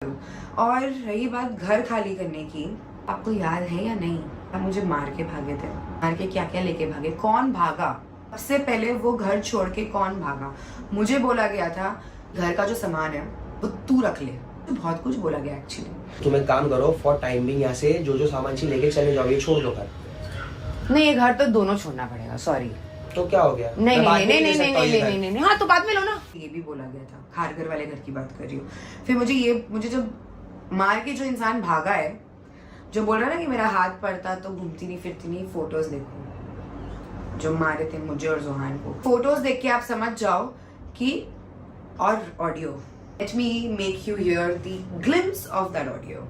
करूँ। और रही बात घर खाली करने की, आपको याद है या नहीं, आप मुझे मार के भागे थे। मार के क्या क्या लेके भागे, कौन भागा? सबसे पहले वो घर छोड़ के कौन भागा? मुझे बोला गया था घर का जो सामान है वो तू रख ले, तो बहुत कुछ बोला गया एक्चुअली। तुम एक काम करो, फॉर टाइम बिंग यहाँ से जो सामान चाहिए लेके चले जाओ, ये छोड़ दो घर। नहीं, ये घर तो दोनों छोड़ना पड़ेगा, सॉरी। तो क्या हो गया? नहीं मैं नहीं बाद में नहीं ले नहीं सकता हूँ नहीं ये नहीं घर। नहीं नहीं, हाँ तो बाद में लो ना। ये भी बोला गया था, खारघर वाले घर की बात कर रही हूँ। फिर मुझे जब मार के जो इंसान भागा है, जो बोल रहा है ना कि मेरा हाथ पड़ता तो घूमती नहीं फिरती नहीं, फोटोज देखो जो मारे थे मुझे और जोहान को। फोटोज देख के आप समझ जाओ कि, और audio, let me make you hear the glimpse of that audio.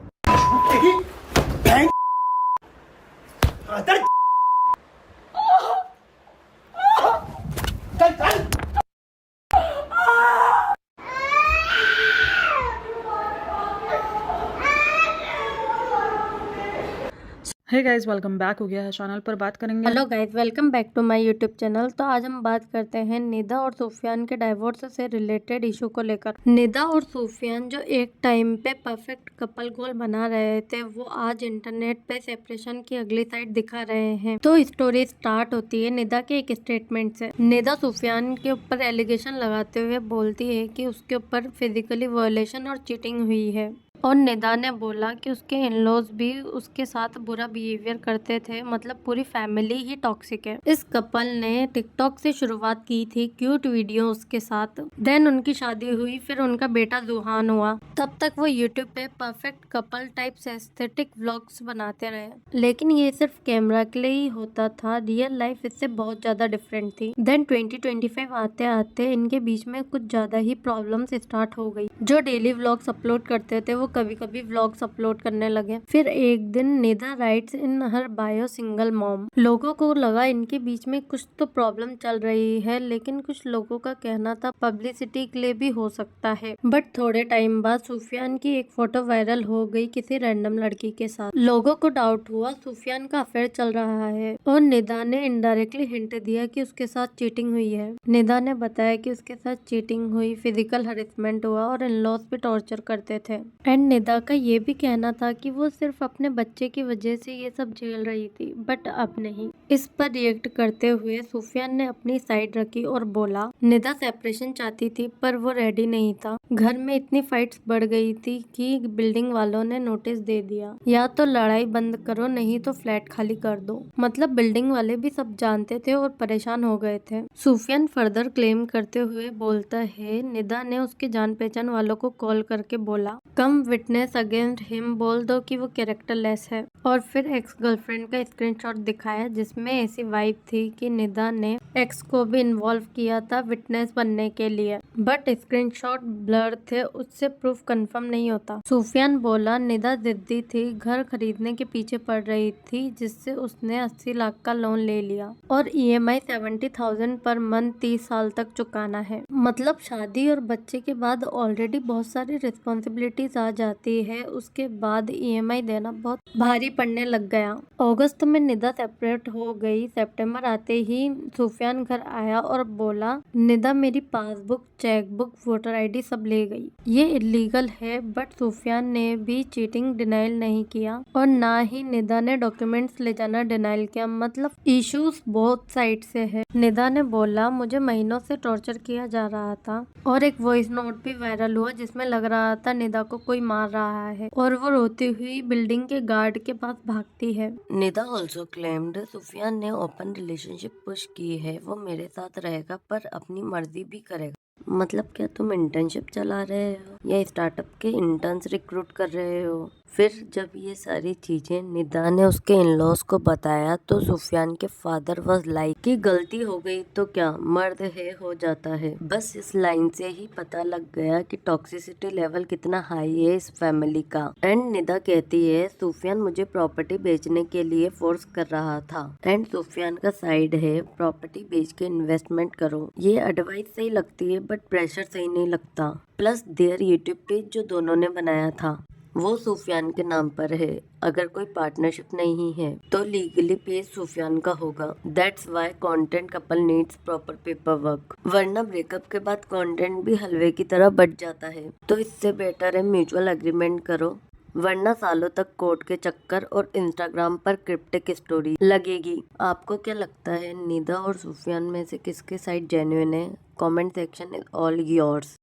Hey guys, welcome back हो गया है चैनल पर। बात करेंगे hello guys, welcome back to my YouTube channel. तो आज हम बात करते हैं निदा और सूफियान के डाइवोर्स से रिलेटेड इशू को लेकर। निदा और सूफियान जो एक टाइम पे परफेक्ट कपल गोल बना रहे थे, वो आज इंटरनेट पे सेपरेशन की अगली साइड दिखा रहे हैं। तो स्टोरी स्टार्ट होती है निदा के एक स्टेटमेंट से। निदा सूफियान के ऊपर एलिगेशन लगाते हुए बोलती है कि उसके ऊपर फिजिकली वायलेशन और चीटिंग हुई है। और निदा ने बोला कि उसके इन-लॉज भी उसके साथ बुरा बिहेवियर करते थे, मतलब पूरी फैमिली ही टॉक्सिक है। इस कपल ने टिकटॉक से शुरुआत की थी क्यूट वीडियोस के साथ। देन उनकी शादी हुई, फिर उनका बेटा जुहान हुआ। तब तक वो यूट्यूब पे perfect couple type aesthetic vlogs बनाते रहे, लेकिन ये सिर्फ कैमरा के लिए ही होता था। रियल लाइफ इससे बहुत ज्यादा डिफरेंट थी। देन 2025 आते आते इनके बीच में कुछ ज्यादा ही प्रॉब्लम्स स्टार्ट हो गई। जो डेली व्लॉग्स अपलोड करते थे वो कभी कभी व्लॉग्स अपलोड करने लगे। फिर एक दिन निदा राइट्स इन हर बायो सिंगल मॉम। लोगों को लगा इनके बीच में कुछ तो प्रॉब्लम चल रही है, लेकिन कुछ लोगों का कहना था पब्लिसिटी के लिए भी हो सकता है। बट थोड़े टाइम बाद सूफियान की एक फोटो वायरल हो गई किसी रैंडम लड़की के साथ। लोगों को डाउट हुआ सूफियान का अफेयर चल रहा है, और निदा ने इनडायरेक्टली हिंट दिया कि उसके साथ चीटिंग हुई है। निदा ने बताया कि उसके साथ चीटिंग हुई, फिजिकल हरेसमेंट हुआ और इन-लॉज भी टॉर्चर करते थे। एंड निदा का ये भी कहना था कि वो सिर्फ अपने बच्चे की वजह से ये सब झेल रही थी, बट अब नहीं। इस पर रिएक्ट करते हुए सूफियान ने अपनी साइड रखी और बोला निदा सेपरेशन चाहती थी पर वो रेडी नहीं था। घर में इतनी फाइट्स बढ़ गई थी कि बिल्डिंग वालों ने नोटिस दे दिया, या तो लड़ाई बंद करो नहीं तो फ्लैट खाली कर दो। मतलब बिल्डिंग वाले भी सब जानते थे और परेशान हो गए थे। सूफियान फर्दर क्लेम करते हुए बोलता है निदा ने उसके जान पहचान वालों को कॉल करके बोला कम विटनेस अगेंस्ट हिम, बोल दो कि वो कैरेक्टरलेस है। और फिर एक्स गर्लफ्रेंड का स्क्रीनशॉट दिखाया जिसमें ऐसी वाइब थी कि निदा ने एक्स को भी इन्वॉल्व किया था विटनेस बनने के लिए, बट स्क्रीनशॉट ब्लर थे, उससे प्रूफ कंफर्म नहीं होता। सूफियान बोला निदा जिद्दी थी, घर खरीदने के पीछे पड़ रही थी, जिससे उसने 80 लाख का लोन ले लिया और EMI 70,000 पर मंथ 30 साल तक चुकाना है। मतलब शादी और बच्चे के बाद ऑलरेडी बहुत सारी रिस्पॉन्सिबिलिटीज आ जाती है, उसके बाद EMI देना बहुत भारी पड़ने लग गया। अगस्त में निदा सेपरेट हो गई। सितंबर आते ही सूफियान घर आया और बोला निदा मेरी पासबुक, चेकबुक, वोटर ID सब ले गई। ये इलीगल है, बट सूफियान ने भी चीटिंग डिनाइल नहीं किया और ना ही निदा ने डॉक्यूमेंट्स ले जाना डिनाइल किया। मतलब इश्यूज बोथ साइड से है। निदा ने बोला मुझे महीनों से टॉर्चर किया जा रहा था, और एक वॉइस नोट भी वायरल हुआ जिसमें लग रहा था निदा को कोई मार रहा है और वो रोती हुई बिल्डिंग के गार्ड के पास भागती है। निदा ऑल्सो क्लेम्ड सूफियान ने ओपन रिलेशनशिप पुश की है, वो मेरे साथ रहेगा पर अपनी मर्जी भी करेगा। मतलब क्या तुम इंटर्नशिप चला रहे हो या स्टार्टअप के इंटर्न्स रिक्रूट कर रहे हो? फिर जब ये सारी चीजें निदा ने उसके इन-लॉज को बताया तो सूफियान के फादर वाज लाइक कि गलती हो गई तो क्या, मर्द है हो जाता है। बस इस लाइन से ही पता लग गया कि टॉक्सिसिटी लेवल कितना हाई है इस फैमिली का। एंड निदा कहती है सूफियान मुझे प्रॉपर्टी बेचने के लिए फोर्स कर रहा था, एंड सूफियान का साइड है प्रॉपर्टी बेच के इन्वेस्टमेंट करो। ये एडवाइस सही लगती है बट प्रेशर सही नहीं लगता। प्लस देयर यूट्यूब पेज जो दोनों ने बनाया था, वो सुफियान के नाम पर है। अगर कोई पार्टनरशिप नहीं है तो लीगली पेज सुफियान का होगा। That's why content couple needs proper paper work, वरना ब्रेकअप के बाद कंटेंट भी हलवे की तरह बढ़ जाता है। तो इससे बेटर है म्यूचुअल एग्रीमेंट करो, वरना सालों तक कोर्ट के चक्कर और इंस्टाग्राम पर क्रिप्टिक स्टोरी लगेगी। आपको क्या लगता है, निदा और सुफियान में से किसकी साइड जेन्युइन है? Comment section is all yours.